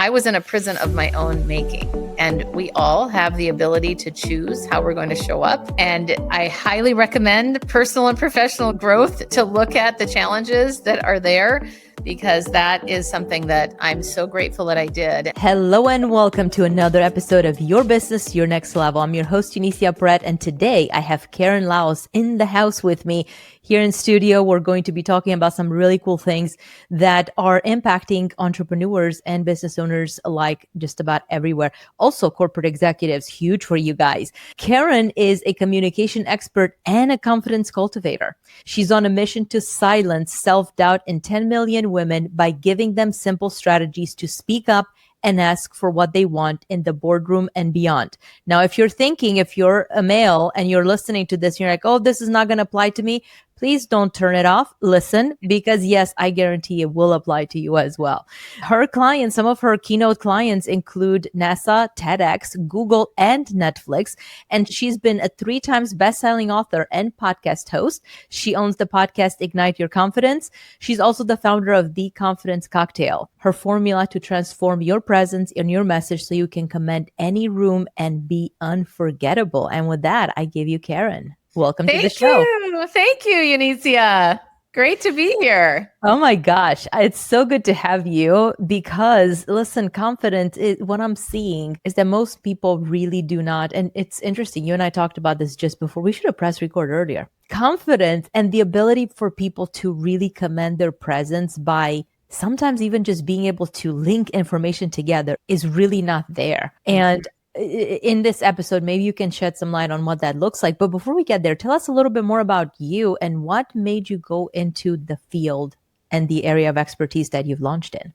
I was in a prison of my own making. And we all have the ability to choose how we're going to show up. And I highly recommend personal and professional growth to look at the challenges that are there, because that is something that I'm so grateful that I did. Hello and welcome to another episode of Your Business, Your Next Level. I'm your host, Eunicia Peret, and today I have Karen Laos in the house with me. Here in studio, we're going to be talking about some really cool things that are impacting entrepreneurs and business owners alike just about everywhere. Also, corporate executives, huge for you guys. Karen is a communication expert and a confidence cultivator. She's on a mission to silence self-doubt in 10 million women by giving them simple strategies to speak up and ask for what they want in the boardroom and beyond. Now, if you're a male and you're listening to this, and you're like, oh, this is not going to apply to me, please don't turn it off. Listen, because yes, I guarantee it will apply to you as well. Her clients, some of her keynote clients include NASA, TEDx, Google, and Netflix. And she's been a 3 times best-selling author and podcast host. She owns the podcast Ignite Your Confidence. She's also the founder of The Confidence Cocktail, her formula to transform your presence and your message so you can command any room and be unforgettable. And with that, I give you Karen. Welcome to the show. Thank you, Eunicia. Great to be here. Oh my gosh. It's so good to have you because, listen, confidence, what I'm seeing is that most people really do not. And it's interesting. You and I talked about this just before. We should have pressed record earlier. Confidence and the ability for people to really command their presence by sometimes even just being able to link information together is really not there. And in this episode, maybe you can shed some light on what that looks like. But before we get there, tell us a little bit more about you and what made you go into the field and the area of expertise that you've launched in.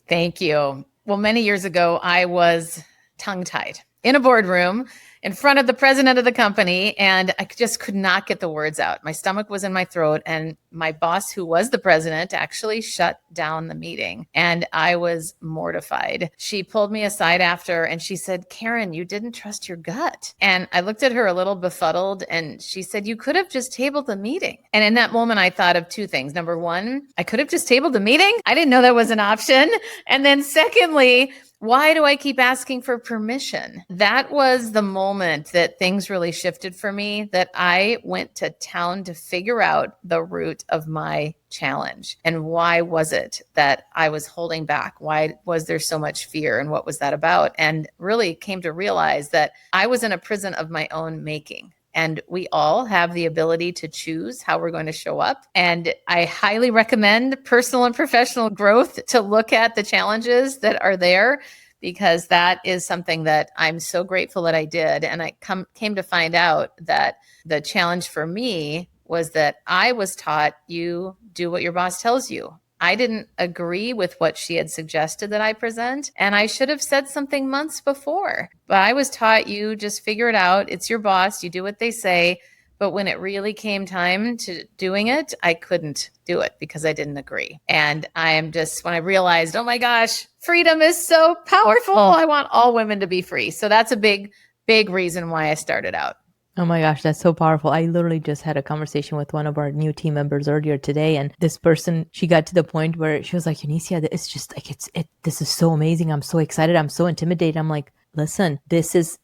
Thank you. Well, many years ago, I was tongue-tied in a boardroom in front of the president of the company, and I just could not get the words out. My stomach was in my throat, and my boss, who was the president, actually shut down the meeting, and I was mortified. She pulled me aside after, and she said, Karen, you didn't trust your gut. And I looked at her a little befuddled, and she said, you could have just tabled the meeting. And in that moment, I thought of 2 things. Number 1, I could have just tabled the meeting. I didn't know that was an option. And then secondly, why do I keep asking for permission? That was the moment that things really shifted for me, that I went to town to figure out the root of my challenge. And why was it that I was holding back? Why was there so much fear? And what was that about? And really came to realize that I was in a prison of my own making. And we all have the ability to choose how we're going to show up. And I highly recommend personal and professional growth to look at the challenges that are there, because that is something that I'm so grateful that I did. And I came to find out that the challenge for me was that I was taught, you do what your boss tells you. I didn't agree with what she had suggested that I present, and I should have said something months before. But I was taught, you just figure it out. It's your boss. You do what they say. But when it really came time to doing it, I couldn't do it because I didn't agree. And when I realized, oh my gosh, freedom is so powerful. I want all women to be free. So that's a big, big reason why I started out. Oh my gosh, that's so powerful. I literally just had a conversation with one of our new team members earlier today. And this person, she got to the point where she was like, Eunicia, it's just like, this is so amazing. I'm so excited. I'm so intimidated. I'm like, listen, this is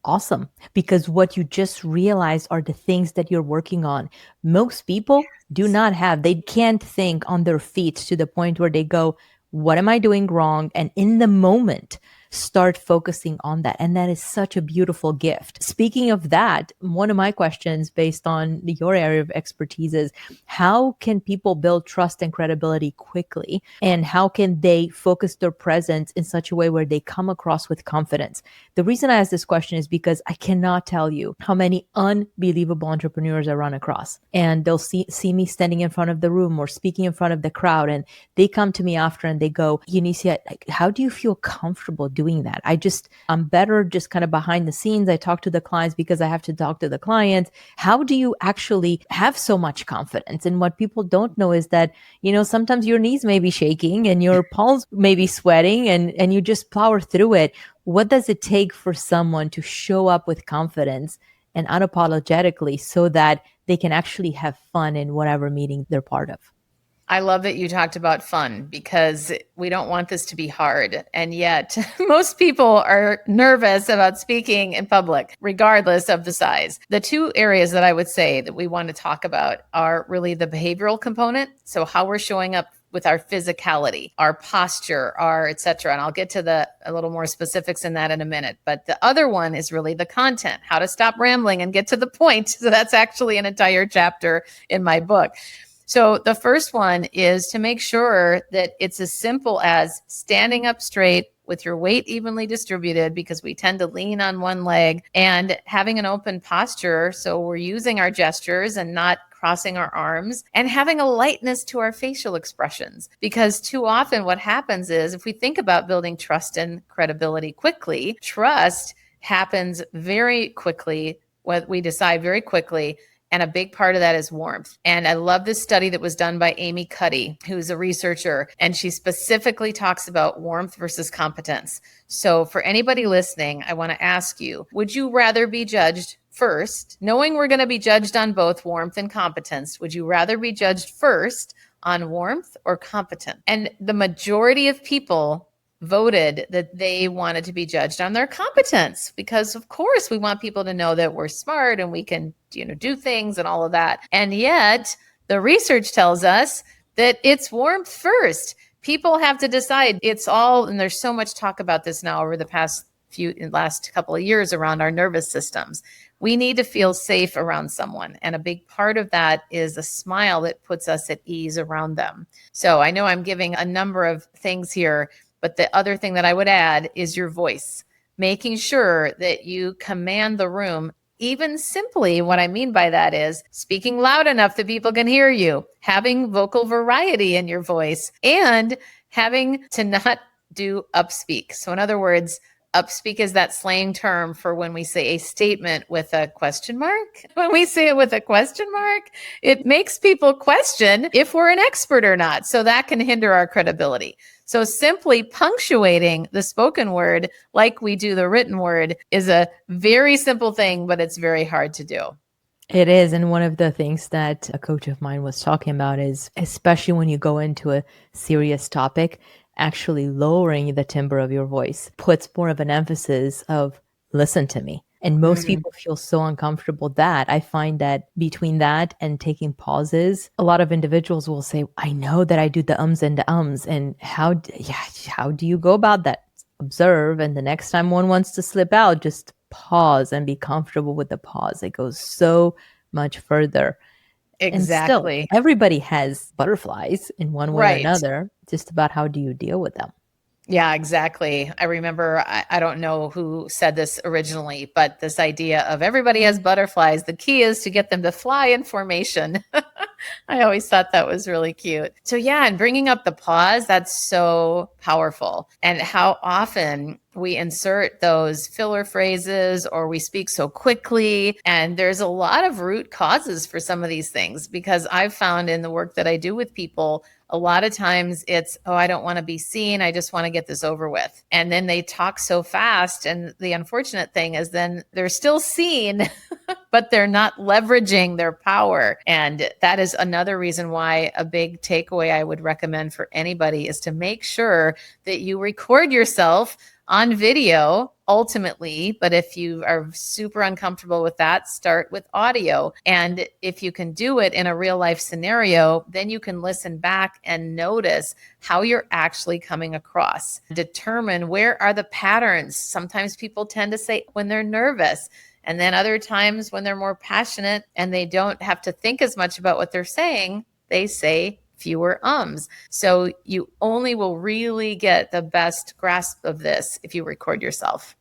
awesome, because what you just realized are the things that you're working on. Most people they can't think on their feet to the point where they go, what am I doing wrong? And in the moment, start focusing on that. And that is such a beautiful gift. Speaking of that, one of my questions based on your area of expertise is, how can people build trust and credibility quickly? And how can they focus their presence in such a way where they come across with confidence? The reason I ask this question is because I cannot tell you how many unbelievable entrepreneurs I run across. And they'll see me standing in front of the room or speaking in front of the crowd. And they come to me after and they go, Eunicia, how do you feel comfortable doing that? I'm better just kind of behind the scenes. I talk to the clients because I have to talk to the clients. How do you actually have so much confidence? And what people don't know is that, sometimes your knees may be shaking and your palms may be sweating and you just plow through it. What does it take for someone to show up with confidence and unapologetically so that they can actually have fun in whatever meeting they're part of? I love that you talked about fun because we don't want this to be hard. And yet, most people are nervous about speaking in public, regardless of the size. The two areas that I would say that we want to talk about are really the behavioral component. So, how we're showing up with our physicality, our posture, our et cetera. And I'll get to a little more specifics in that in a minute. But the other one is really the content, how to stop rambling and get to the point. So, that's actually an entire chapter in my book. So the first one is to make sure that it's as simple as standing up straight with your weight evenly distributed, because we tend to lean on one leg, and having an open posture. So we're using our gestures and not crossing our arms, and having a lightness to our facial expressions. Because too often what happens is, if we think about building trust and credibility quickly, trust happens very quickly. What we decide very quickly. And a big part of that is warmth. And I love this study that was done by Amy Cuddy, who's a researcher, and she specifically talks about warmth versus competence. So for anybody listening, I want to ask you, would you rather be judged first, knowing we're going to be judged on both warmth and competence? Would you rather be judged first on warmth or competence? And the majority of people voted that they wanted to be judged on their competence, because of course we want people to know that we're smart and we can, do things and all of that. And yet the research tells us that it's warmth first. People have to decide. It's all, and there's so much talk about this now over the last couple of years around our nervous systems. We need to feel safe around someone. And a big part of that is a smile that puts us at ease around them. So I know I'm giving a number of things here, but the other thing that I would add is your voice, making sure that you command the room. Even simply, what I mean by that is speaking loud enough that people can hear you, having vocal variety in your voice, and having to not do upspeak. So in other words, upspeak is that slang term for when we say a statement with a question mark. When we say it with a question mark, it makes people question if we're an expert or not. So that can hinder our credibility. So simply punctuating the spoken word like we do the written word is a very simple thing, but it's very hard to do. It is. And one of the things that a coach of mine was talking about is, especially when you go into a serious topic, actually lowering the timbre of your voice puts more of an emphasis of listen to me. And most people feel so uncomfortable that I find that between that and taking pauses, a lot of individuals will say, I know that I do the ums and the ums. And how do you go about that? Observe. And the next time one wants to slip out, just pause and be comfortable with the pause. It goes so much further. Exactly. And still, everybody has butterflies in one way or another. Just about how do you deal with them? Yeah, exactly. I remember, I don't know who said this originally, but this idea of everybody has butterflies. The key is to get them to fly in formation. I always thought that was really cute. So yeah, and bringing up the pause, that's so powerful. And how often we insert those filler phrases or we speak so quickly. And there's a lot of root causes for some of these things, because I've found in the work that I do with people, a lot of times it's, oh, I don't want to be seen. I just want to get this over with. And then they talk so fast. And the unfortunate thing is then they're still seen, but they're not leveraging their power. And that is another reason why a big takeaway I would recommend for anybody is to make sure that you record yourself on video ultimately. But if you are super uncomfortable with that, start with audio. And if you can do it in a real life scenario, then you can listen back and notice how you're actually coming across. Determine where are the patterns. Sometimes people tend to say when they're nervous, and then other times when they're more passionate and they don't have to think as much about what they're saying, they say fewer ums. So you only will really get the best grasp of this if you record yourself.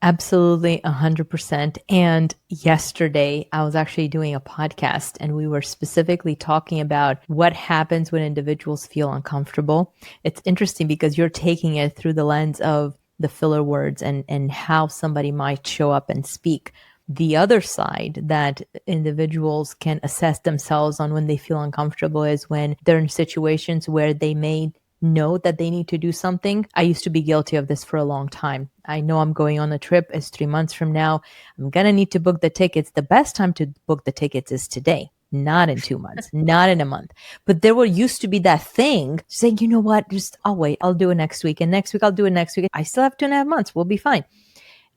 Absolutely, 100%. And yesterday, I was actually doing a podcast and we were specifically talking about what happens when individuals feel uncomfortable. It's interesting because you're taking it through the lens of the filler words and how somebody might show up and speak. The other side that individuals can assess themselves on when they feel uncomfortable is when they're in situations where they may know that they need to do something. I used to be guilty of this for a long time. I know I'm going on a trip. It's 3 months from now. I'm going to need to book the tickets. The best time to book the tickets is today. not in 2 months, not in a month. But there used to be that thing saying, you know what, just I'll wait, I'll do it next week. And next week, I'll do it next week. I still have 2.5 months. We'll be fine.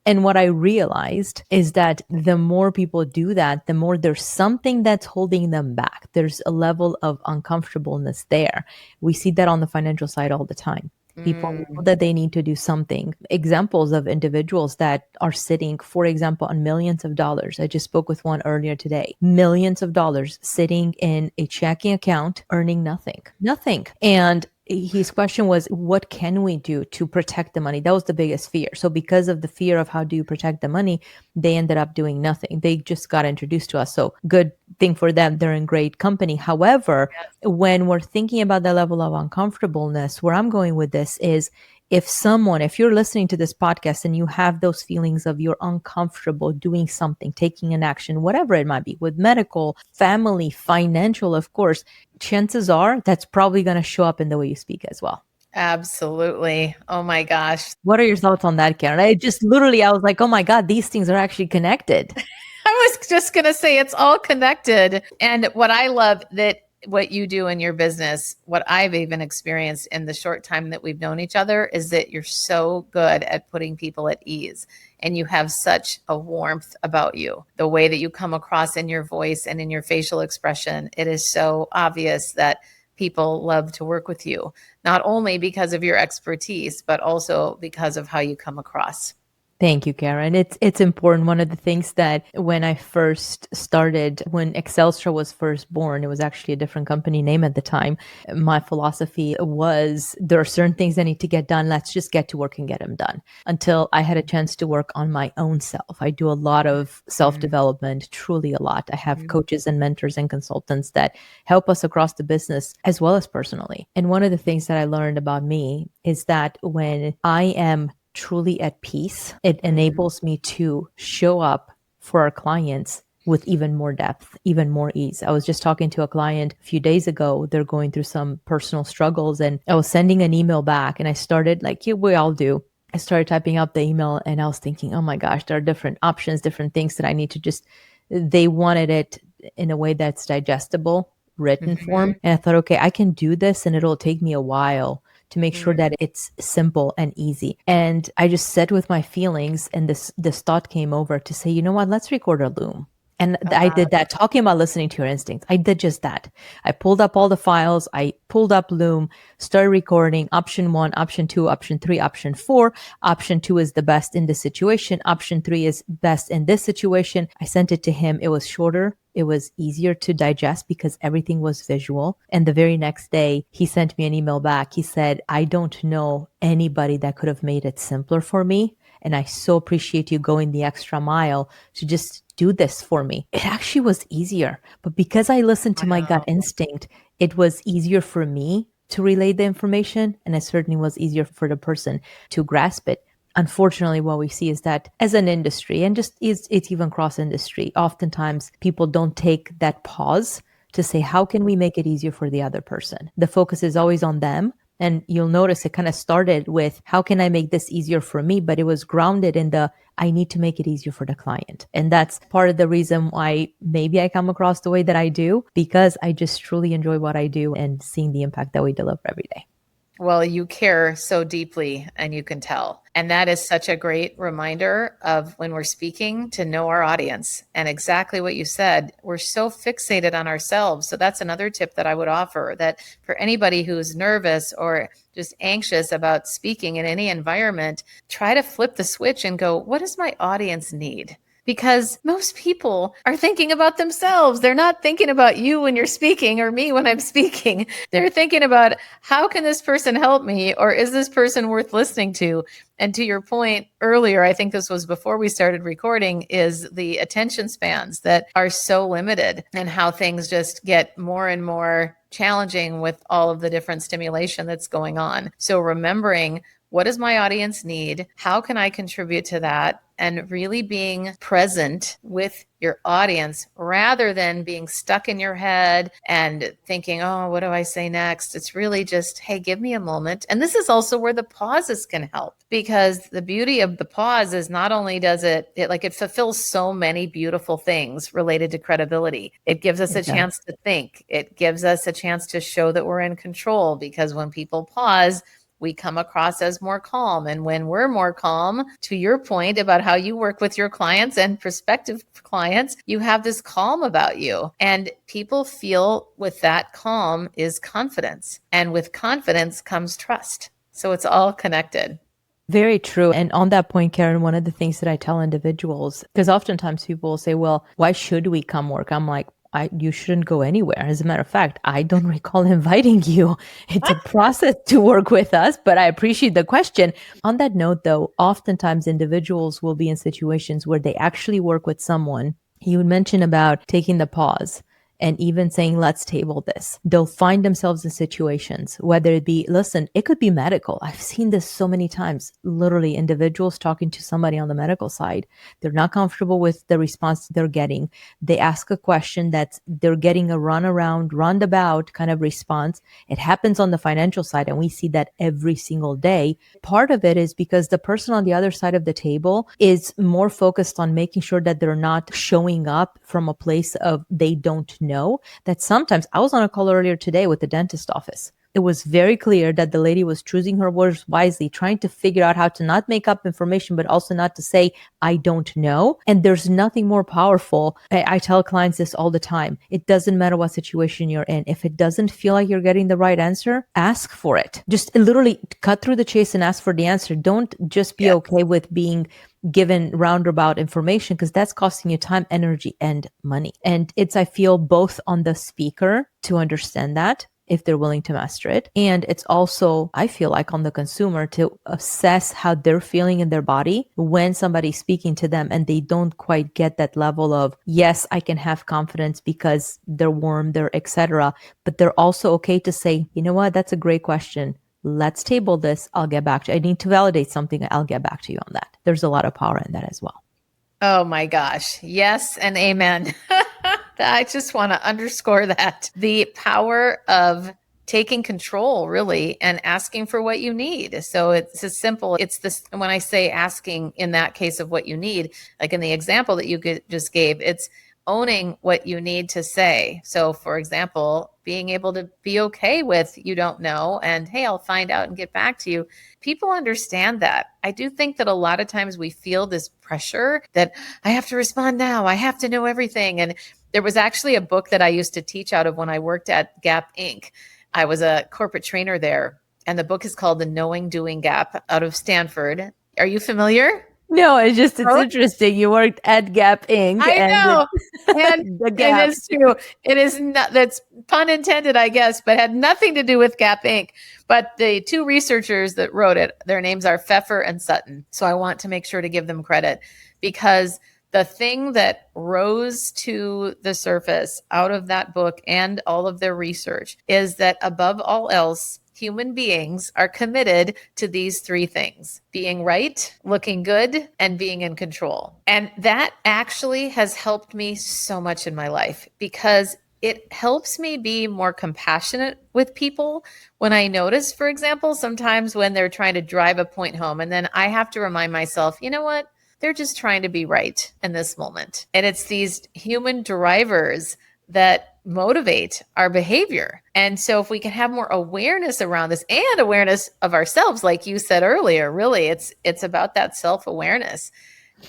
And what I realized is that the more people do that, the more there's something that's holding them back. There's a level of uncomfortableness there. We see that on the financial side all the time. People know that they need to do something. Examples of individuals that are sitting, for example, on millions of dollars. I just spoke with one earlier today. Millions of dollars sitting in a checking account, earning nothing, nothing. And his question was, what can we do to protect the money? That was the biggest fear. So because of the fear of how do you protect the money, they ended up doing nothing. They just got introduced to us. So good thing for them. They're in great company. However, when we're thinking about the level of uncomfortableness, where I'm going with this is, if you're listening to this podcast and you have those feelings of you're uncomfortable doing something, taking an action, whatever it might be, with medical, family, financial, of course, chances are that's probably going to show up in the way you speak as well. Absolutely. Oh my gosh. What are your thoughts on that, Karen? I was like, oh my God, these things are actually connected. I was just going to say it's all connected. And what I love that what you do in your business, what I've even experienced in the short time that we've known each other, is that you're so good at putting people at ease. And you have such a warmth about you. The way that you come across in your voice and in your facial expression, it is so obvious that people love to work with you, not only because of your expertise, but also because of how you come across. Thank you, Karen. It's important. One of the things that when I first started, when Excelstra was first born, it was actually a different company name at the time. My philosophy was there are certain things that need to get done. Let's just get to work and get them done. Until I had a chance to work on my own self. I do a lot of self-development, truly a lot. I have coaches and mentors and consultants that help us across the business as well as personally. And one of the things that I learned about me is that when I am truly at peace, it enables me to show up for our clients with even more depth, even more ease. I was just talking to a client a few days ago. They're going through some personal struggles, and I was sending an email back, and I started, like we all do, I started typing out the email, and I was thinking, oh my gosh, there are different options, different things that I need to they wanted it in a way that's digestible, written form. And I thought, okay, I can do this, and it'll take me a while to make sure that it's simple and easy. And I just sat with my feelings, and this thought came over to say, you know what, let's record a Loom. And I did that, talking about listening to your instincts. I did just that. I pulled up all the files. I pulled up Loom, started recording option 1, option 2, option 3, option 4. Option 2 is the best in this situation. Option 3 is best in this situation. I sent it to him. It was shorter. It was easier to digest because everything was visual. And the very next day, he sent me an email back. He said, I don't know anybody that could have made it simpler for me. And I so appreciate you going the extra mile to just do this for me. It actually was easier. But because I listened to my gut instinct, it was easier for me to relay the information. And it certainly was easier for the person to grasp it. Unfortunately, what we see is that as an industry, and just it's even cross industry, oftentimes people don't take that pause to say, how can we make it easier for the other person? The focus is always on them. And you'll notice it kind of started with, how can I make this easier for me? But it was grounded in I need to make it easier for the client. And that's part of the reason why maybe I come across the way that I do, because I just truly enjoy what I do and seeing the impact that we deliver every day. Well, you care so deeply, and you can tell. And that is such a great reminder of when we're speaking to know our audience. And exactly what you said, we're so fixated on ourselves. So that's another tip that I would offer, that for anybody who's nervous or just anxious about speaking in any environment, try to flip the switch and go, what does my audience need? Because most people are thinking about themselves. They're not thinking about you when you're speaking or me when I'm speaking. They're thinking about, how can this person help me? Or is this person worth listening to? And to your point earlier, I think this was before we started recording, is the attention spans that are so limited, and how things just get more and more challenging with all of the different stimulation that's going on. So remembering, what does my audience need? How can I contribute to that? and really being present with your audience rather than being stuck in your head and thinking, oh, what do I say next? It's really just, hey, give me a moment. And this is also where the pauses can help, because the beauty of the pause is not only does it fulfills so many beautiful things related to credibility. It gives us a chance to think. It gives us a chance to show that we're in control, because when people pause, we come across as more calm. And when we're more calm, to your point about how you work with your clients and prospective clients, you have this calm about you. And people feel with that calm is confidence. And with confidence comes trust. So it's all connected. Very true. And on that point, Karen, one of the things that I tell individuals, because oftentimes people will say, well, why should we come work? I'm like, you shouldn't go anywhere. As a matter of fact, I don't recall inviting you. It's a process to work with us, but I appreciate the question. On that note, though, oftentimes individuals will be in situations where they actually work with someone. You would mention about taking the pause and even saying, let's table this. They'll find themselves in situations, whether it be, listen, it could be medical. I've seen this so many times, literally individuals talking to somebody on the medical side. They're not comfortable with the response they're getting. They ask a question that they're getting a roundabout kind of response. It happens on the financial side, and we see that every single day. Part of it is because the person on the other side of the table is more focused on making sure that they're not showing up from a place of they don't know. That sometimes, I was on a call earlier today with the dentist office. It was very clear that the lady was choosing her words wisely, trying to figure out how to not make up information, but also not to say, I don't know. And there's nothing more powerful. I tell clients this all the time. It doesn't matter what situation you're in. If it doesn't feel like you're getting the right answer, ask for it. Just literally cut through the chase and ask for the answer. Don't just be okay with being given roundabout information, because that's costing you time, energy, and money. And it's, I feel, both on the speaker to understand that, if they're willing to master it. And it's also, I feel like, on the consumer to assess how they're feeling in their body when somebody's speaking to them and they don't quite get that level of, yes, I can have confidence because they're warm, they're etc. But they're also okay to say, you know what, that's a great question. Let's table this. I'll get back to you. I need to validate something. I'll get back to you on that. There's a lot of power in that as well. Oh my gosh. Yes and amen. I just want to underscore that. The power of taking control, really, and asking for what you need. So it's as simple. It's this, when I say asking in that case of what you need, like in the example that you just gave, it's owning what you need to say. So for example, being able to be okay with you don't know, and hey, I'll find out and get back to you. People understand that. I do think that a lot of times we feel this pressure that I have to respond now. I have to know everything. And there was actually a book that I used to teach out of when I worked at Gap Inc. I was a corporate trainer there. And the book is called The Knowing Doing Gap, out of Stanford. Are you familiar? No, it's interesting. You worked at Gap Inc. I know. And the Gap. it is true. It is not, that's pun intended, I guess, but had nothing to do with Gap Inc. But the two researchers that wrote it, their names are Pfeffer and Sutton. So I want to make sure to give them credit, because the thing that rose to the surface out of that book and all of their research is that above all else, human beings are committed to these three things: being right, looking good, and being in control. And that actually has helped me so much in my life, because it helps me be more compassionate with people when I notice, for example, sometimes when they're trying to drive a point home, and then I have to remind myself, you know what? They're just trying to be right in this moment. And it's these human drivers that motivate our behavior. And so if we can have more awareness around this and awareness of ourselves, like you said earlier, really, it's about that self-awareness.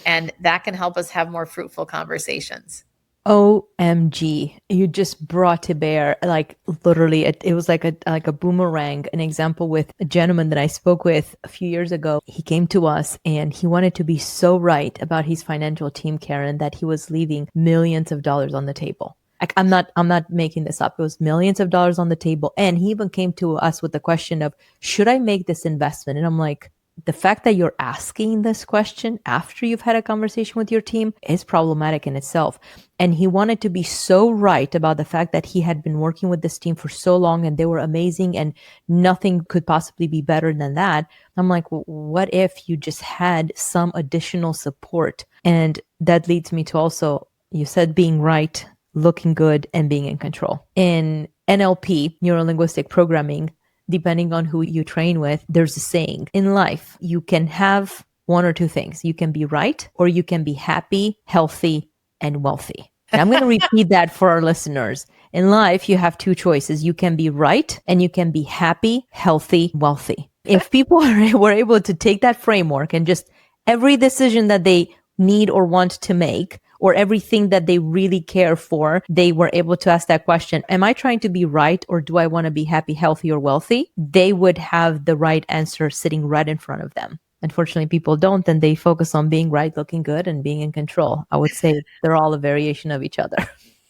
And that can help us have more fruitful conversations. OMG, you just brought to bear, like, literally, it was like a boomerang. An example with a gentleman that I spoke with a few years ago. He came to us and he wanted to be so right about his financial team, Karen, that he was leaving millions of dollars on the table. Like, I'm not making this up. It was millions of dollars on the table. And he even came to us with the question of, should I make this investment? And I'm like, the fact that you're asking this question after you've had a conversation with your team is problematic in itself. And he wanted to be so right about the fact that he had been working with this team for so long and they were amazing and nothing could possibly be better than that. I'm like, well, what if you just had some additional support? And that leads me to also, you said being right, looking good, and being in control. In NLP, neuro linguistic programming, depending on who you train with, there's a saying in life, you can have one or two things. You can be right, or you can be happy, healthy, and wealthy. And I'm going to repeat that for our listeners. In life, you have two choices. You can be right, and you can be happy, healthy, wealthy. If people were able to take that framework and just every decision that they need or want to make, or everything that they really care for, they were able to ask that question, am I trying to be right, or do I want to be happy, healthy, or wealthy? They would have the right answer sitting right in front of them. Unfortunately, people don't, and they focus on being right, looking good, and being in control. I would say they're all a variation of each other.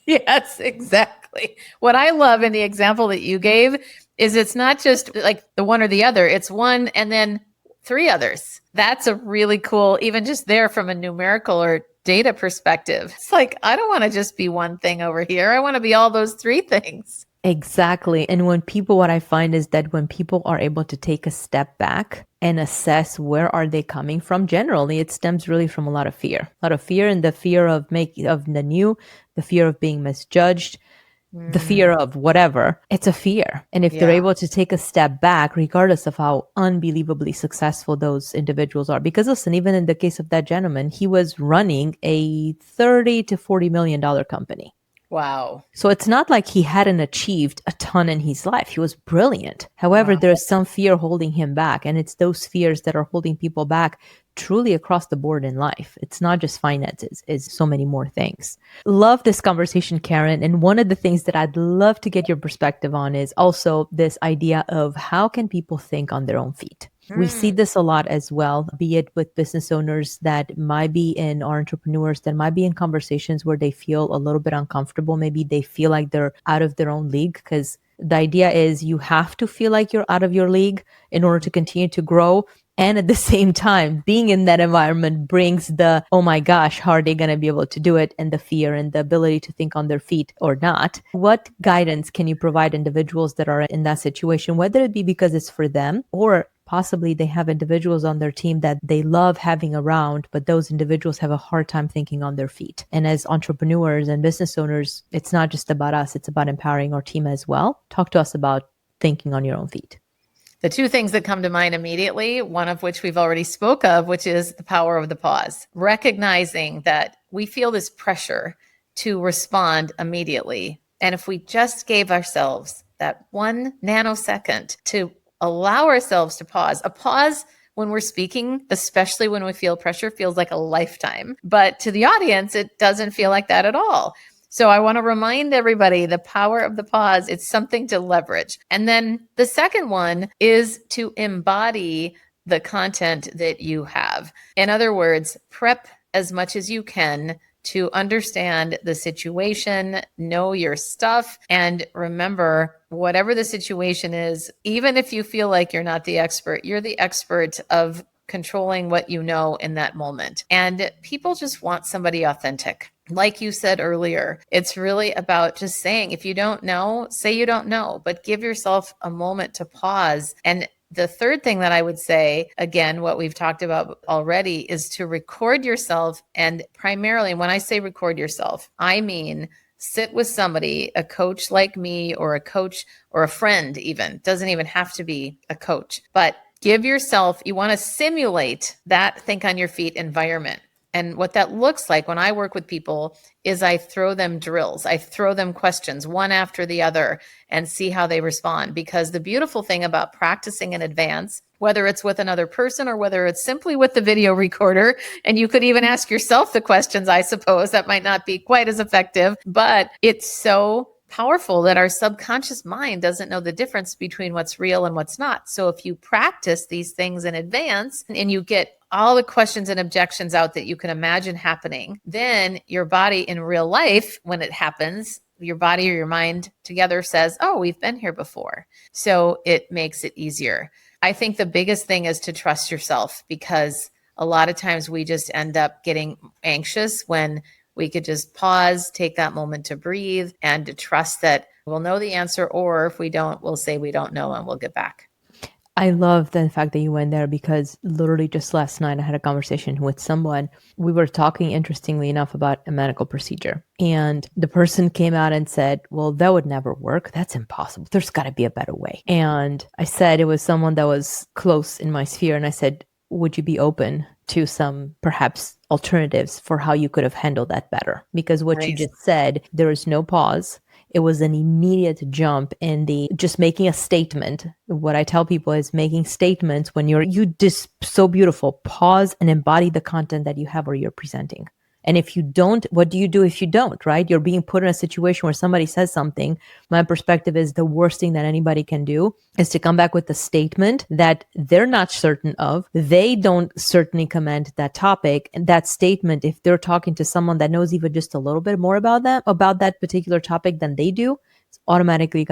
Yes, exactly. What I love in the example that you gave is it's not just like the one or the other, it's one and then three others. That's a really cool, even just there from a numerical or data perspective. It's like, I don't want to just be one thing over here. I want to be all those three things. Exactly. And what I find is that when people are able to take a step back and assess where are they coming from, generally it stems really from a lot of fear. And the fear of the new, the fear of being misjudged, the fear of whatever. It's a fear. And if they're able to take a step back, regardless of how unbelievably successful those individuals are, because listen, even in the case of that gentleman, he was running a $30 to $40 million company. Wow. So it's not like he hadn't achieved a ton in his life. He was brilliant. However, there's some fear holding him back. And it's those fears that are holding people back truly across the board in life. It's not just finances, it's so many more things. Love this conversation, Karen. And one of the things that I'd love to get your perspective on is also this idea of how can people think on their own feet? We see this a lot as well, be it with business owners that might be in, or entrepreneurs that might be in conversations where they feel a little bit uncomfortable. Maybe they feel like they're out of their own league, because the idea is you have to feel like you're out of your league in order to continue to grow. And at the same time, being in that environment brings the, oh my gosh, how are they going to be able to do it? And the fear and the ability to think on their feet or not. What guidance can you provide individuals that are in that situation, whether it be because it's for them, or possibly they have individuals on their team that they love having around, but those individuals have a hard time thinking on their feet. And as entrepreneurs and business owners, it's not just about us, it's about empowering our team as well. Talk to us about thinking on your own feet. The two things that come to mind immediately, one of which we've already spoke of, which is the power of the pause. Recognizing that we feel this pressure to respond immediately. And if we just gave ourselves that 1 nanosecond to allow ourselves to pause, a pause when we're speaking, especially when we feel pressure, feels like a lifetime. But to the audience, it doesn't feel like that at all. So I want to remind everybody the power of the pause. It's something to leverage. And then the second one is to embody the content that you have. In other words, prep as much as you can to understand the situation, know your stuff, and remember, whatever the situation is, even if you feel like you're not the expert, you're the expert of controlling what you know in that moment. And people just want somebody authentic. Like you said earlier, it's really about just saying, if you don't know, say you don't know, but give yourself a moment to pause. And the third thing that I would say, again, what we've talked about already, is to record yourself. And primarily, when I say record yourself, I mean sit with somebody, a coach like me, or a coach or a friend even. Doesn't even have to be a coach, but give yourself, you want to simulate that think on your feet environment. And what that looks like when I work with people is I throw them drills. I throw them questions one after the other and see how they respond. Because the beautiful thing about practicing in advance, whether it's with another person or whether it's simply with the video recorder, and you could even ask yourself the questions, I suppose that might not be quite as effective, but it's so powerful that our subconscious mind doesn't know the difference between what's real and what's not. So if you practice these things in advance and you get all the questions and objections out that you can imagine happening, then your body in real life, when it happens, your body or your mind together says, oh, we've been here before. So it makes it easier. I think the biggest thing is to trust yourself, because a lot of times we just end up getting anxious when we could just pause, take that moment to breathe, and to trust that we'll know the answer, or if we don't, we'll say we don't know and we'll get back. I love the fact that you went there, because literally just last night I had a conversation with someone. We were talking, interestingly enough, about a medical procedure. And the person came out and said, well, that would never work. That's impossible. There's got to be a better way. And I said, it was someone that was close in my sphere. And I said, would you be open to some perhaps alternatives for how you could have handled that better? Because what you just said, there is no pause. It was an immediate jump in the just making a statement. What I tell people is making statements when you just so beautiful. Pause and embody the content that you have or you're presenting. And if you don't, what do you do if you don't, right? You're being put in a situation where somebody says something. My perspective is the worst thing that anybody can do is to come back with a statement that they're not certain of. They don't certainly command that topic. And that statement, if they're talking to someone that knows even just a little bit more about that particular topic than they do, it's automatically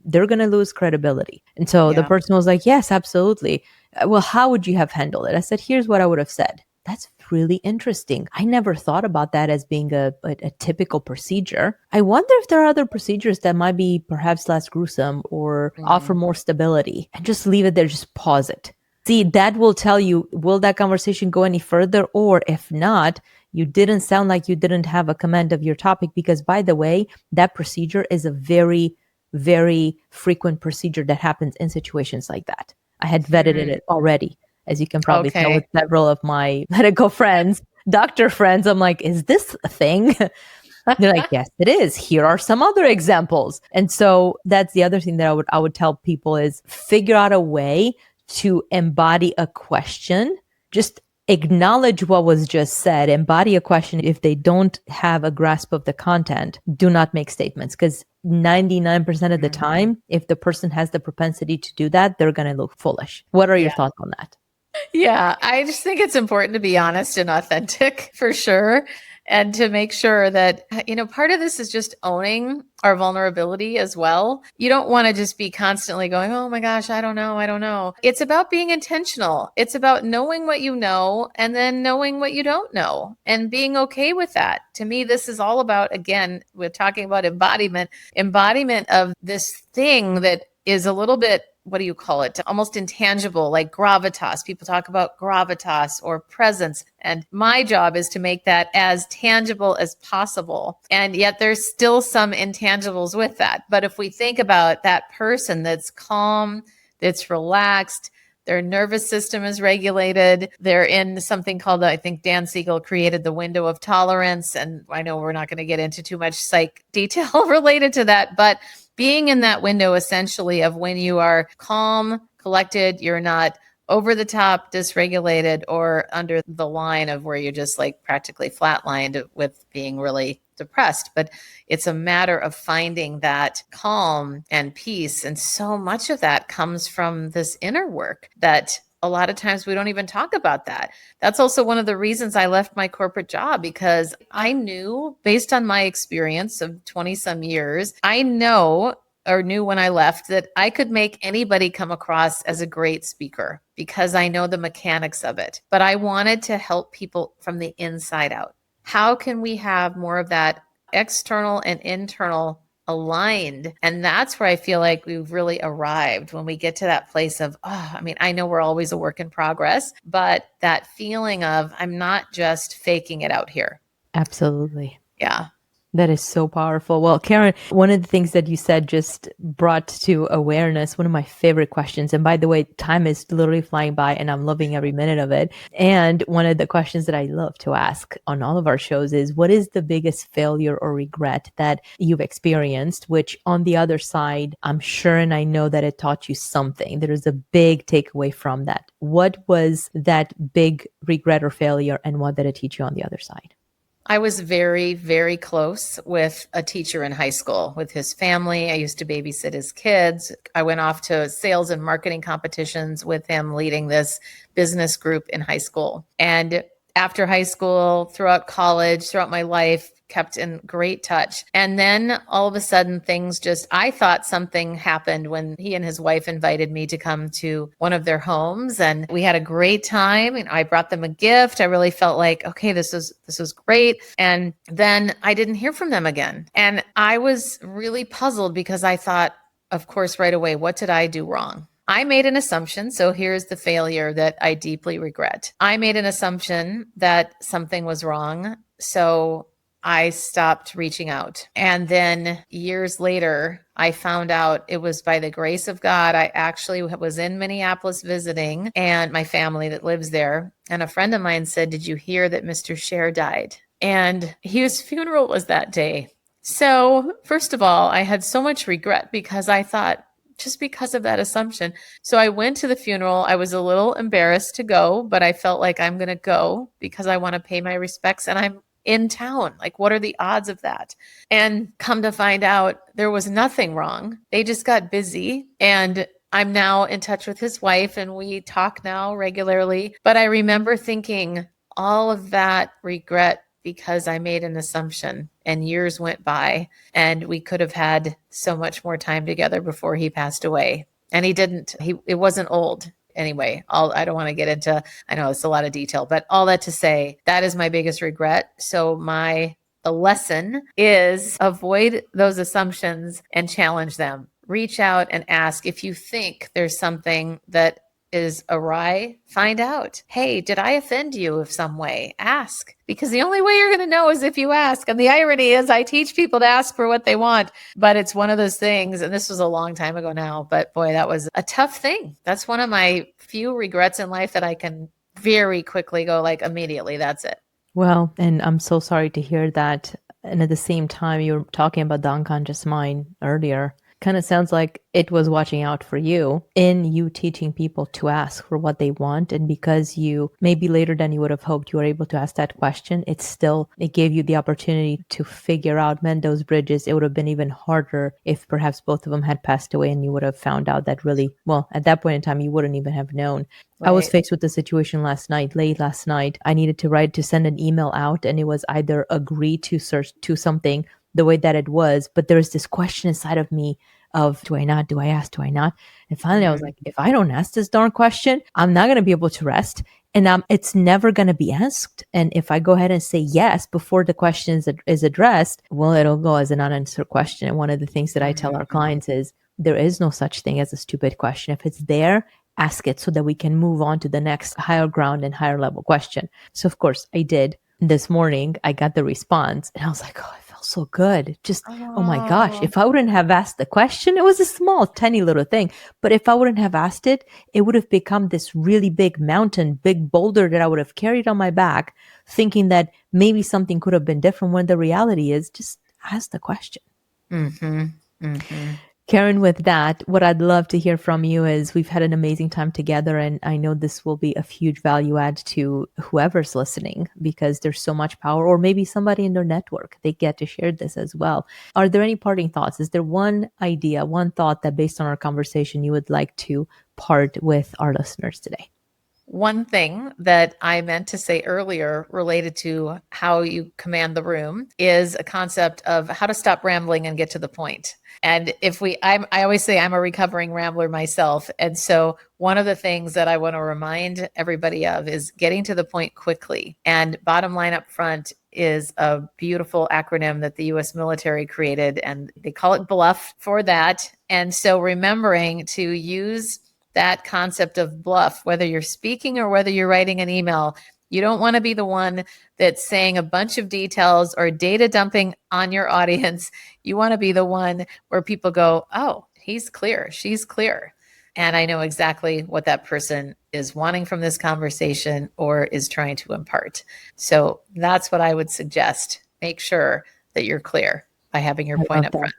they're going to lose credibility. And so the person was like, yes, absolutely. Well, how would you have handled it? I said, here's what I would have said. That's really interesting. I never thought about that as being a typical procedure. I wonder if there are other procedures that might be perhaps less gruesome or offer more stability, and just leave it there. Just pause it. See, that will tell you, will that conversation go any further? Or if not, you didn't sound like you didn't have a command of your topic, because by the way, that procedure is a very, very frequent procedure that happens in situations like that. I had vetted it already. As you can probably tell with several of my medical friends, doctor friends, I'm like, is this a thing? They're like, yes, it is. Here are some other examples. And so that's the other thing that I would tell people is figure out a way to embody a question. Just acknowledge what was just said, embody a question. If they don't have a grasp of the content, do not make statements, because 99% of the time, if the person has the propensity to do that, they're going to look foolish. What are your thoughts on that? Yeah, I just think it's important to be honest and authentic for sure. And to make sure that, part of this is just owning our vulnerability as well. You don't want to just be constantly going, oh my gosh, I don't know. I don't know. It's about being intentional. It's about knowing what you know and then knowing what you don't know and being okay with that. To me, this is all about, again, we're talking about embodiment of this thing that is a little bit, what do you call it? Almost intangible, like gravitas. People talk about gravitas or presence. And my job is to make that as tangible as possible. And yet there's still some intangibles with that. But if we think about that person that's calm, that's relaxed, their nervous system is regulated. They're in something called, I think Dan Siegel created the window of tolerance. And I know we're not going to get into too much psych detail related to that, but being in that window essentially of when you are calm, collected, you're not over the top, dysregulated, or under the line of where you're just like practically flatlined with being really depressed. But it's a matter of finding that calm and peace. And so much of that comes from this inner work that a lot of times we don't even talk about that. That's also one of the reasons I left my corporate job, because I knew, based on my experience of 20 some years, I knew when I left that I could make anybody come across as a great speaker because I know the mechanics of it. But I wanted to help people from the inside out. How can we have more of that external and internal aligned? And that's where I feel like we've really arrived when we get to that place of, I know we're always a work in progress, but that feeling of I'm not just faking it out here. Absolutely. Yeah. That is so powerful. Well, Karen, one of the things that you said just brought to awareness one of my favorite questions. And by the way, time is literally flying by and I'm loving every minute of it. And one of the questions that I love to ask on all of our shows is, what is the biggest failure or regret that you've experienced, which on the other side, I'm sure and I know that it taught you something. There is a big takeaway from that. What was that big regret or failure, and what did it teach you on the other side? I was very, very close with a teacher in high school, with his family. I used to babysit his kids. I went off to sales and marketing competitions with him, leading this business group in high school. And after high school, throughout college, throughout my life, kept in great touch. And then all of a sudden I thought something happened when he and his wife invited me to come to one of their homes, and we had a great time. And I brought them a gift. I really felt like, okay, this was great. And then I didn't hear from them again. And I was really puzzled because I thought, of course, right away, what did I do wrong? I made an assumption. So here's the failure that I deeply regret. I made an assumption that something was wrong. So I stopped reaching out. And then years later, I found out it was by the grace of God. I actually was in Minneapolis visiting, and my family that lives there. And a friend of mine said, "Did you hear that Mr. Cher died?" And his funeral was that day. So, first of all, I had so much regret because I thought, just because of that assumption. So I went to the funeral. I was a little embarrassed to go, but I felt like I'm going to go because I want to pay my respects and I'm in town. Like, what are the odds of that? And come to find out, there was nothing wrong. They just got busy. And I'm now in touch with his wife and we talk now regularly. But I remember thinking all of that regret because I made an assumption and years went by and we could have had so much more time together before he passed away. And he didn't, it wasn't old. Anyway, I don't want to get into, I know it's a lot of detail, but all that to say, that is my biggest regret. So the lesson is avoid those assumptions and challenge them. Reach out and ask if you think there's something that is awry, find out. Hey, did I offend you in some way? Ask, because the only way you're going to know is if you ask. And the irony is I teach people to ask for what they want, but it's one of those things. And this was a long time ago now, but boy, that was a tough thing. That's one of my few regrets in life that I can very quickly go like immediately. That's it. Well, and I'm so sorry to hear that. And at the same time, you were talking about the unconscious mind earlier. Kind of sounds like it was watching out for you in you teaching people to ask for what they want. And because you maybe later than you would have hoped you were able to ask that question, it gave you the opportunity to figure out, mend those bridges. It would have been even harder if perhaps both of them had passed away and you would have found out that really, well, at that point in time, you wouldn't even have known. Right. I was faced with the situation late last night. I needed to send an email out, and it was either agree to search to something the way that it was, but there's this question inside of me of, do I not, do I ask, do I not? And finally I was like, if I don't ask this darn question, I'm not going to be able to rest. And it's never going to be asked. And if I go ahead and say yes before the question is addressed, well, it'll go as an unanswered question. And one of the things that I tell our clients is there is no such thing as a stupid question. If it's there, ask it so that we can move on to the next higher ground and higher level question. So of course I did. This morning, I got the response and I was like, oh, I felt so good. Just, oh my gosh, if I wouldn't have asked the question, it was a small, tiny little thing. But if I wouldn't have asked it, it would have become this really big mountain, big boulder that I would have carried on my back, thinking that maybe something could have been different when the reality is just ask the question. Mm-hmm. Mm-hmm. Karen, with that, what I'd love to hear from you is we've had an amazing time together, and I know this will be a huge value add to whoever's listening because there's so much power, or maybe somebody in their network, they get to share this as well. Are there any parting thoughts? Is there one idea, one thought that based on our conversation you would like to part with our listeners today? One thing that I meant to say earlier related to how you command the room is a concept of how to stop rambling and get to the point. And I always say I'm a recovering rambler myself. And so one of the things that I want to remind everybody of is getting to the point quickly. And bottom line up front is a beautiful acronym that the US military created, and they call it BLUFF for that. And so remembering to use that concept of bluff, whether you're speaking or whether you're writing an email, you don't want to be the one that's saying a bunch of details or data dumping on your audience. You want to be the one where people go, oh, he's clear, she's clear. And I know exactly what that person is wanting from this conversation or is trying to impart. So that's what I would suggest. Make sure that you're clear by having your point up front.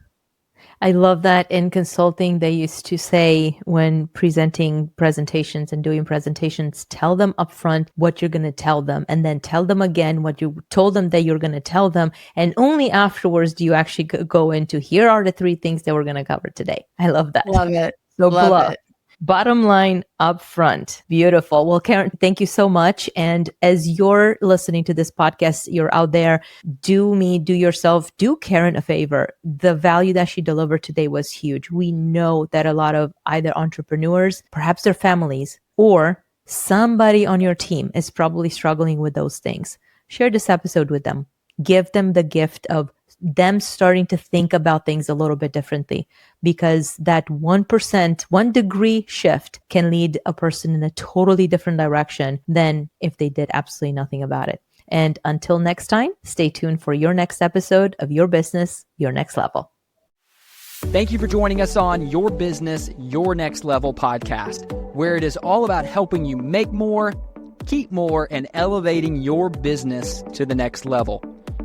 I love that. In consulting, they used to say when presenting presentations and doing presentations, tell them upfront what you're going to tell them, and then tell them again what you told them that you're going to tell them. And only afterwards do you actually go into, here are the 3 things that we're going to cover today. I love that. Love it. So love bluff. it. Bottom line up front. Beautiful. Well, Karen, thank you so much. And as you're listening to this podcast, you're out there, do yourself, do Karen a favor. The value that she delivered today was huge. We know that a lot of either entrepreneurs, perhaps their families, or somebody on your team is probably struggling with those things. Share this episode with them. Give them the gift of them starting to think about things a little bit differently, because that 1%, 1 degree shift can lead a person in a totally different direction than if they did absolutely nothing about it. And until next time, stay tuned for your next episode of Your Business, Your Next Level. Thank you for joining us on Your Business, Your Next Level podcast, where it is all about helping you make more, keep more, and elevating your business to the next level.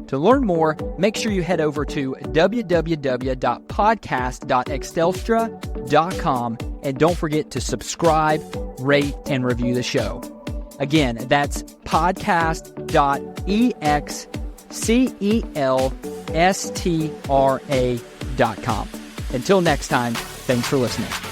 To learn more, make sure you head over to www.podcast.excelstra.com and don't forget to subscribe, rate, and review the show. Again, that's podcast.excelstra.com. Until next time, thanks for listening.